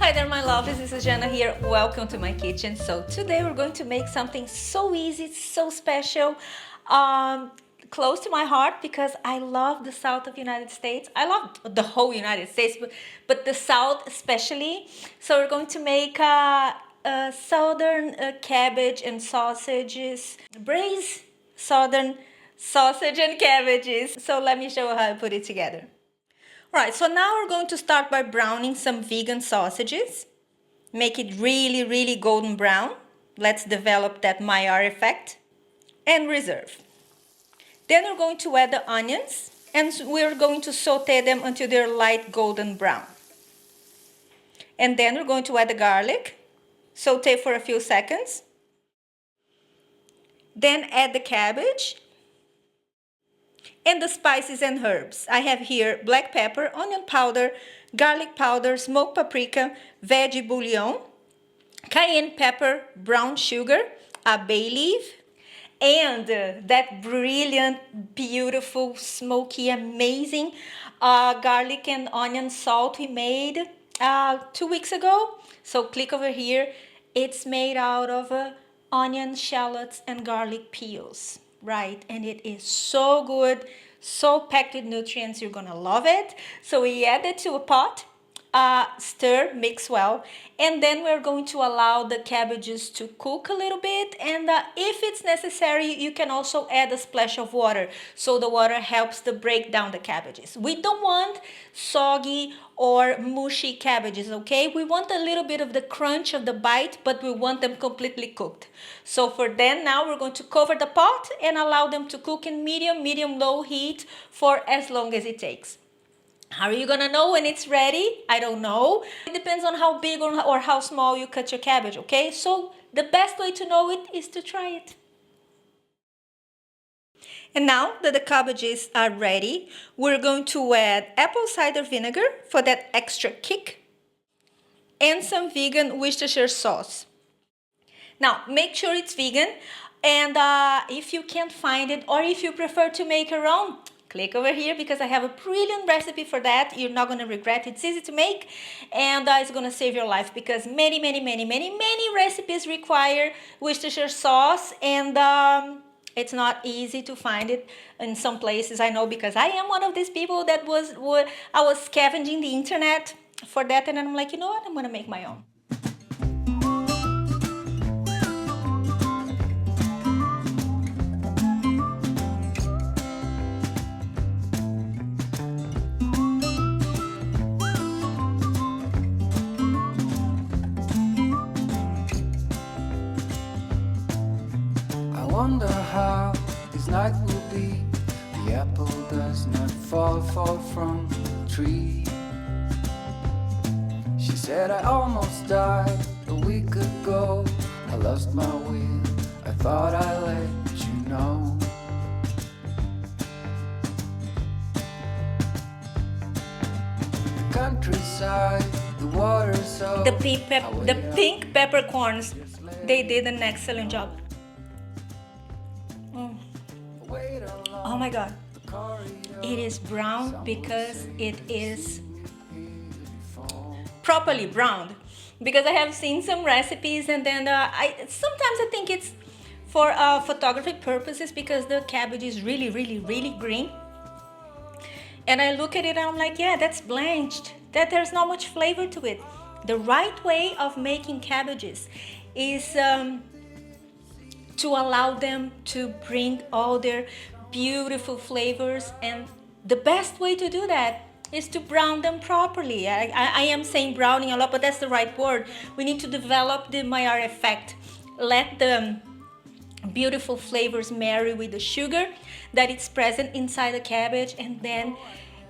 Hi there my love, this is Jana here. Welcome to my kitchen. So today we're going to make something so easy, so special, close to my heart because I love the south of the United States. I love the whole United States, but the south especially. So we're going to make southern cabbage and sausages, braised southern sausage and cabbages. So let me show you how I put it together. Alright, so now we're going to start by browning some vegan sausages. Make it really golden brown. Let's develop that Maillard effect. And reserve. Then we're going to add the onions and we're going to saute them until they're light golden brown. And then we're going to add the garlic. Saute for a few seconds. Then add the cabbage. And the spices and herbs. I have here black pepper, onion powder, garlic powder, smoked paprika, veggie bouillon, cayenne pepper, brown sugar, a bay leaf, and that brilliant, beautiful, smoky, amazing garlic and onion salt we made 2 weeks ago. So click over here. It's made out of onion, shallots, and garlic peels. Right, and it is so good, so packed with nutrients. You're gonna love it. So we add it to a pot, stir, mix well, and then we're going to allow the cabbages to cook a little bit. And if it's necessary, you can also add a splash of water, so the water helps to break down the cabbages. We don't want soggy or mushy cabbages, okay? We want a little bit of the crunch of the bite, but we want them completely cooked. So for then, now we're going to cover the pot and allow them to cook in medium-low heat for as long as it takes. How are you gonna know when it's ready? I don't know. It depends on how big or how small you cut your cabbage, okay? So the best way to know it is to try it. And now that the cabbages are ready, we're going to add apple cider vinegar for that extra kick and some vegan Worcestershire sauce. Now, make sure it's vegan, and if you can't find it or if you prefer to make your own, click over here because I have a brilliant recipe for that. You're not going to regret it. It's easy to make and it's going to save your life because many recipes require Worcestershire sauce, and it's not easy to find it in some places. I know because I am one of these people that I was scavenging the internet for that, and I'm like, you know what, I'm going to make my own. I wonder how this night will be. The apple does not fall far from the tree. She said I almost died a week ago. I lost my will, I thought I'd let you know. The countryside, the water so The pink peppercorns, they did an excellent job. Oh my God, it is brown because it is properly browned. Because I have seen some recipes and then sometimes I think it's for photographic purposes because the cabbage is really green. And I look at it and I'm like, yeah, that's blanched, that there's not much flavor to it. The right way of making cabbages is to allow them to bring all their beautiful flavors, and the best way to do that is to brown them properly. I am saying browning a lot, but that's the right word. We need to develop the Maillard effect. Let the beautiful flavors marry with the sugar that is present inside the cabbage, and then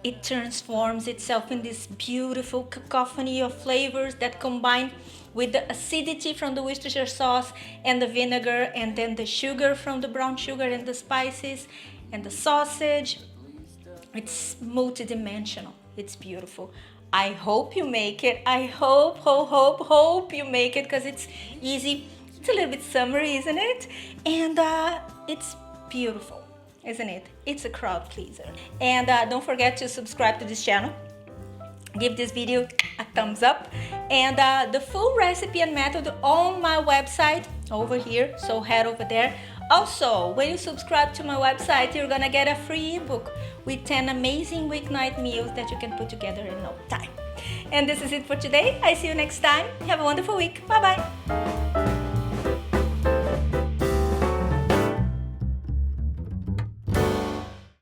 it transforms itself in this beautiful cacophony of flavors that combine with the acidity from the Worcestershire sauce and the vinegar, and then the sugar from the brown sugar and the spices and the sausage. It's multidimensional. It's beautiful. I hope you make it. I hope you make it because it's easy. It's a little bit summery, isn't it? And it's beautiful, isn't it? It's a crowd pleaser. And don't forget to subscribe to this channel. Give this video a thumbs up And the full recipe and method on my website over here, so head over there. Also, when you subscribe to my website, you're gonna get a free ebook with 10 amazing weeknight meals that you can put together in no time. And this is it for today. I see you next time. Have a wonderful week. Bye bye.